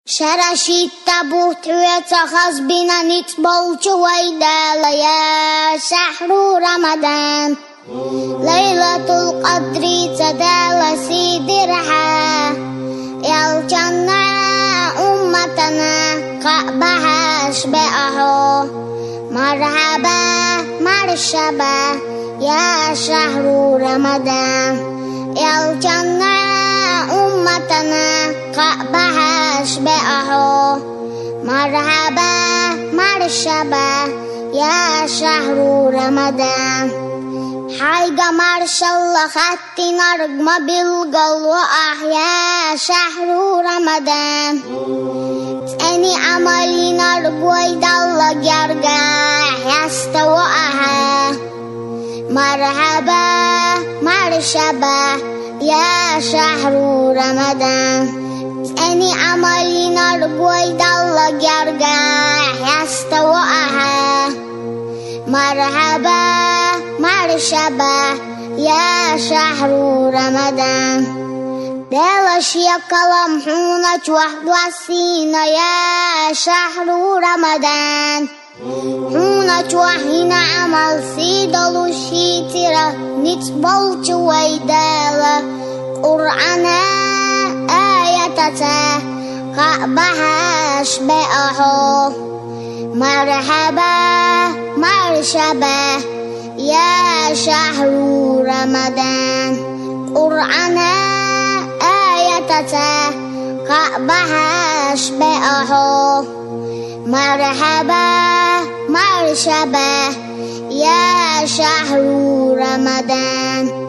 شرشيت تبوت ويتخذ بنا نتبول شويدا يا شهر رمضان ليلة القدر تدال سيدرها يلجنا أمتنا قأبها أشبعه مرحبا مرشبا يا شهر رمضان يلجنا أمتنا قأبها أشبعه مرحبا مرشبا يا شهر رمضان حاجة مرشالله خدتنا رجمة بالقلب وأحيا شهر رمضان أني عملي نرجوي الله يرجع يستوقعها مرحبا مرشبا يا شهر رمضان أني عملي نرجوي الله يرجع يستوقعها مرحبا مرشبا يا شهر رمضان دلش يا كلام حونة وحد وسينا يا شهر رمضان حونة وحين عمل سيدل الشيترة نتبول جويدالة قرآن آياتها قأبها أشبعه مرحبا مرشبا يا شهر رمضان قرآن آياتها قأبها أشبعه مرحبا مرشبا يا شهر رمضان